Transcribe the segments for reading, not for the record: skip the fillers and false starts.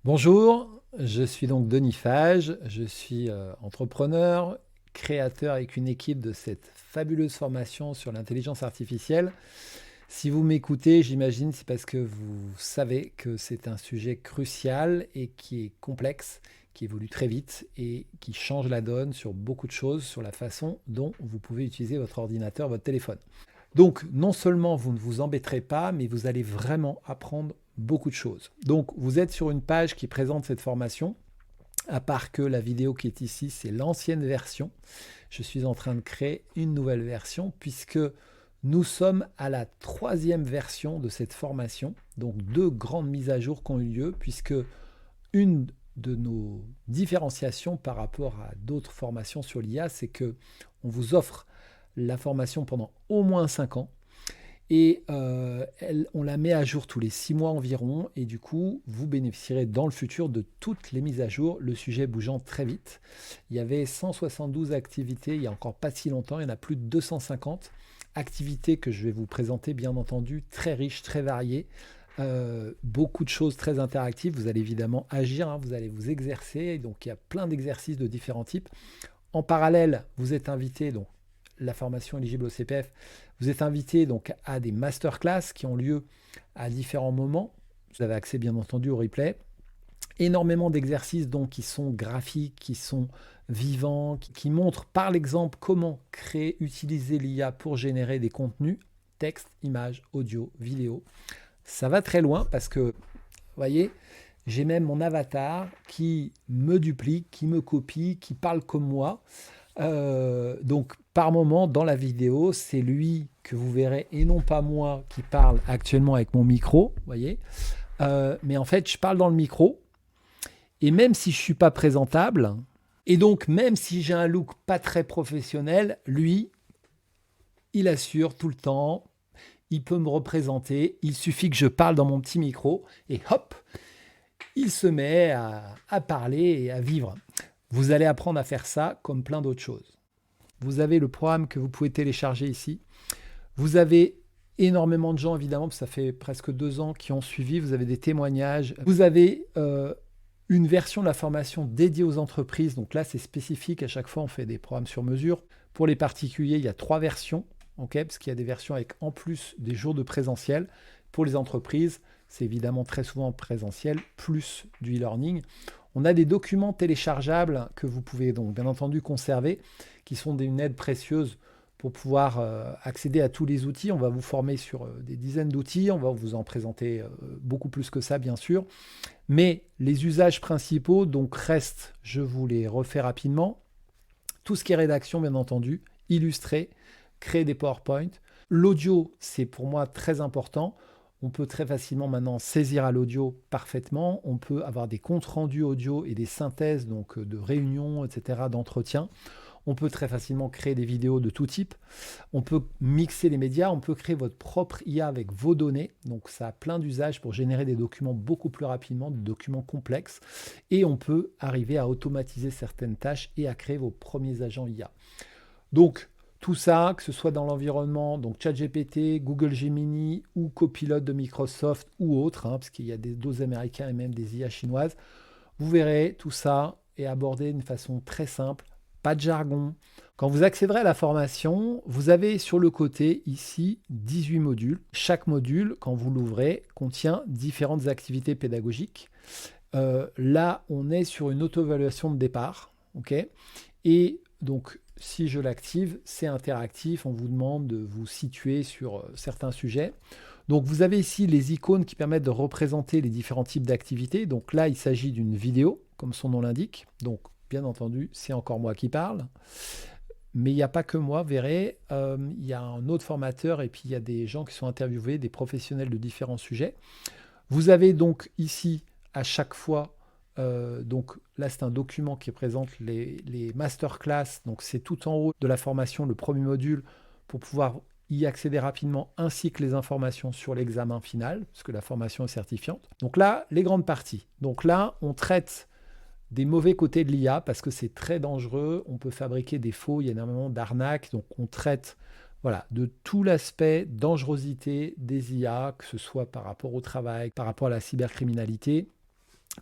Bonjour, je suis donc Denis Fage, je suis entrepreneur, créateur avec une équipe de cette fabuleuse formation sur l'intelligence artificielle. Si vous m'écoutez, j'imagine c'est parce que vous savez que c'est un sujet crucial et qui est complexe, qui évolue très vite et qui change la donne sur beaucoup de choses, sur la façon dont vous pouvez utiliser votre ordinateur, votre téléphone. Donc, non seulement vous ne vous embêterez pas, mais vous allez vraiment apprendre beaucoup de choses. Donc, vous êtes sur une page qui présente cette formation, à part que la vidéo qui est ici, c'est l'ancienne version. Je suis en train de créer une nouvelle version puisque nous sommes à la troisième version de cette formation. Donc, deux grandes mises à jour qui ont eu lieu puisque une de nos différenciations par rapport à d'autres formations sur l'IA, c'est que on vous offre la formation pendant au moins 5 ans. Et on la met à jour tous les 6 mois environ. Et du coup, vous bénéficierez dans le futur de toutes les mises à jour, le sujet bougeant très vite. Il y avait 172 activités il n'y a encore pas si longtemps. Il y en a plus de 250 activités que je vais vous présenter, bien entendu, très riches, très variées. Beaucoup de choses très interactives. Vous allez évidemment agir, hein, vous allez vous exercer. Donc, il y a plein d'exercices de différents types. En parallèle, vous êtes invité, donc la formation éligible au CPF, vous êtes invité donc à des masterclass qui ont lieu à différents moments. Vous avez accès bien entendu au replay. Énormément d'exercices donc qui sont graphiques, qui sont vivants, qui montrent par l'exemple comment créer, utiliser l'IA pour générer des contenus, texte, images, audio, vidéo. Ça va très loin parce que, vous voyez, j'ai même mon avatar qui me duplique, qui me copie, qui parle comme moi. Donc, par moment, dans la vidéo, c'est lui que vous verrez et non pas moi qui parle actuellement avec mon micro, vous voyez. Mais en fait, je parle dans le micro et même si je ne suis pas présentable, et donc même si j'ai un look pas très professionnel, lui, il assure tout le temps, il peut me représenter, il suffit que je parle dans mon petit micro et hop, il se met à parler et à vivre. Vous allez apprendre à faire ça comme plein d'autres choses. Vous avez le programme que vous pouvez télécharger ici. Vous avez énormément de gens, évidemment, parce que ça fait presque 2 ans qui ont suivi. Vous avez des témoignages. Vous avez une version de la formation dédiée aux entreprises. Donc là, c'est spécifique. À chaque fois, on fait des programmes sur mesure. Pour les particuliers, il y a 3 versions, okay, parce qu'il y a des versions avec en plus des jours de présentiel. Pour les entreprises, c'est évidemment très souvent en présentiel, plus du e-learning. On a des documents téléchargeables que vous pouvez donc bien entendu conserver, qui sont une aide précieuse pour pouvoir accéder à tous les outils. On va vous former sur des dizaines d'outils, on va vous en présenter beaucoup plus que ça bien sûr. Mais les usages principaux donc restent, je vous les refais rapidement, tout ce qui est rédaction bien entendu, illustrer, créer des PowerPoint. L'audio, c'est pour moi très important. On peut très facilement maintenant saisir à l'audio parfaitement. On peut avoir des comptes rendus audio et des synthèses donc de réunions, etc., d'entretiens. On peut très facilement créer des vidéos de tout type. On peut mixer les médias. On peut créer votre propre IA avec vos données. Donc ça a plein d'usages pour générer des documents beaucoup plus rapidement, des documents complexes. Et on peut arriver à automatiser certaines tâches et à créer vos premiers agents IA. Donc, tout ça, que ce soit dans l'environnement, donc ChatGPT, Google Gemini ou Copilot de Microsoft ou autres, hein, parce qu'il y a des dos américains et même des IA chinoises, vous verrez, tout ça est abordé d'une façon très simple, pas de jargon. Quand vous accéderez à la formation, vous avez sur le côté ici 18 modules. Chaque module, quand vous l'ouvrez, contient différentes activités pédagogiques. Là, on est sur une auto-évaluation de départ, ok. Et donc, si je l'active, c'est interactif. On vous demande de vous situer sur certains sujets. Donc, vous avez ici les icônes qui permettent de représenter les différents types d'activités. Donc là, il s'agit d'une vidéo, comme son nom l'indique. Donc, bien entendu, c'est encore moi qui parle. Mais il n'y a pas que moi, vous verrez. Il y a un autre formateur et puis il y a des gens qui sont interviewés, des professionnels de différents sujets. Vous avez donc ici, à chaque fois, donc là, c'est un document qui présente les masterclass. Donc, c'est tout en haut de la formation, le premier module, pour pouvoir y accéder rapidement, ainsi que les informations sur l'examen final, parce que la formation est certifiante. Donc là, les grandes parties. Donc là, on traite des mauvais côtés de l'IA, parce que c'est très dangereux. On peut fabriquer des faux, il y a énormément d'arnaques. Donc, on traite voilà, de tout l'aspect dangerosité des IA, que ce soit par rapport au travail, par rapport à la cybercriminalité.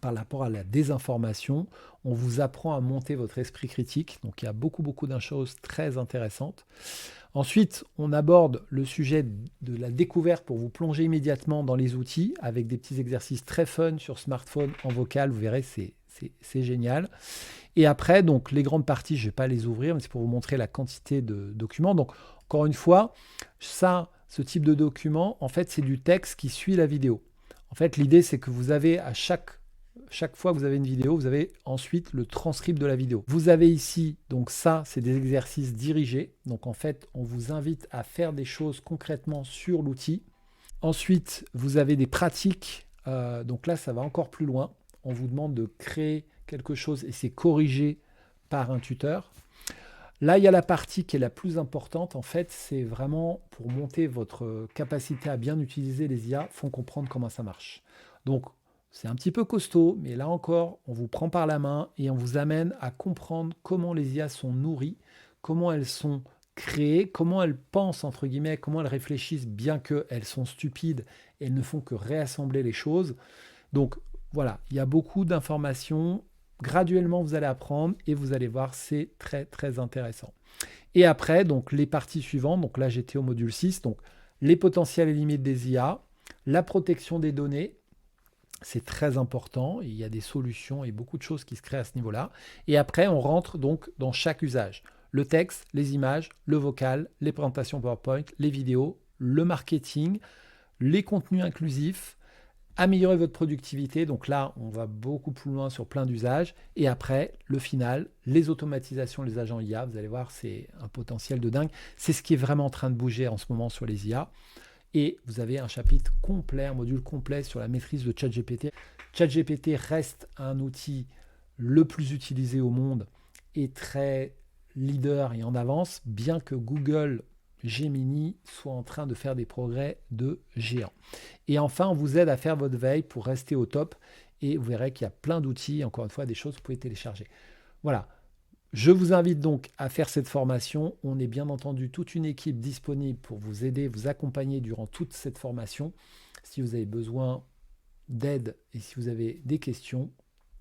par rapport à la désinformation. On vous apprend à monter votre esprit critique. Donc il y a beaucoup de choses très intéressantes. Ensuite, on aborde le sujet de la découverte pour vous plonger immédiatement dans les outils avec des petits exercices très fun sur smartphone en vocal. Vous verrez, c'est génial. Et après, donc les grandes parties, je ne vais pas les ouvrir, mais c'est pour vous montrer la quantité de documents. Donc, encore une fois, ce type de document, en fait, c'est du texte qui suit la vidéo. En fait, l'idée, c'est que vous avez à chaque fois que vous avez une vidéo, vous avez ensuite le transcript de la vidéo. Vous avez ici, donc ça, c'est des exercices dirigés. Donc en fait, on vous invite à faire des choses concrètement sur l'outil. Ensuite, vous avez des pratiques. Donc là, ça va encore plus loin. On vous demande de créer quelque chose et c'est corrigé par un tuteur. Là, il y a la partie qui est la plus importante. En fait, c'est vraiment pour monter votre capacité à bien utiliser les IA, font comprendre comment ça marche. Donc, c'est un petit peu costaud, mais là encore, on vous prend par la main et on vous amène à comprendre comment les IA sont nourries, comment elles sont créées, comment elles pensent, entre guillemets, comment elles réfléchissent, bien qu'elles sont stupides et elles ne font que réassembler les choses. Donc, voilà, il y a beaucoup d'informations. Graduellement, vous allez apprendre et vous allez voir, c'est très intéressant. Et après, donc les parties suivantes, donc là j'étais au module 6, donc les potentiels et limites des IA, la protection des données, c'est très important, il y a des solutions et beaucoup de choses qui se créent à ce niveau-là. Et après, on rentre donc dans chaque usage. Le texte, les images, le vocal, les présentations PowerPoint, les vidéos, le marketing, les contenus inclusifs, améliorer votre productivité. Donc là, on va beaucoup plus loin sur plein d'usages. Et après, le final, les automatisations, les agents IA. Vous allez voir, c'est un potentiel de dingue. C'est ce qui est vraiment en train de bouger en ce moment sur les IA. Et vous avez un chapitre complet, un module complet sur la maîtrise de ChatGPT. ChatGPT reste un outil le plus utilisé au monde et très leader et en avance, bien que Google Gemini soit en train de faire des progrès de géant. Et enfin, on vous aide à faire votre veille pour rester au top et vous verrez qu'il y a plein d'outils, encore une fois, des choses que vous pouvez télécharger. Voilà. Je vous invite donc à faire cette formation. On est bien entendu toute une équipe disponible pour vous aider, vous accompagner durant toute cette formation. Si vous avez besoin d'aide et si vous avez des questions,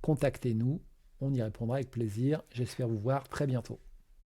contactez-nous. On y répondra avec plaisir. J'espère vous voir très bientôt.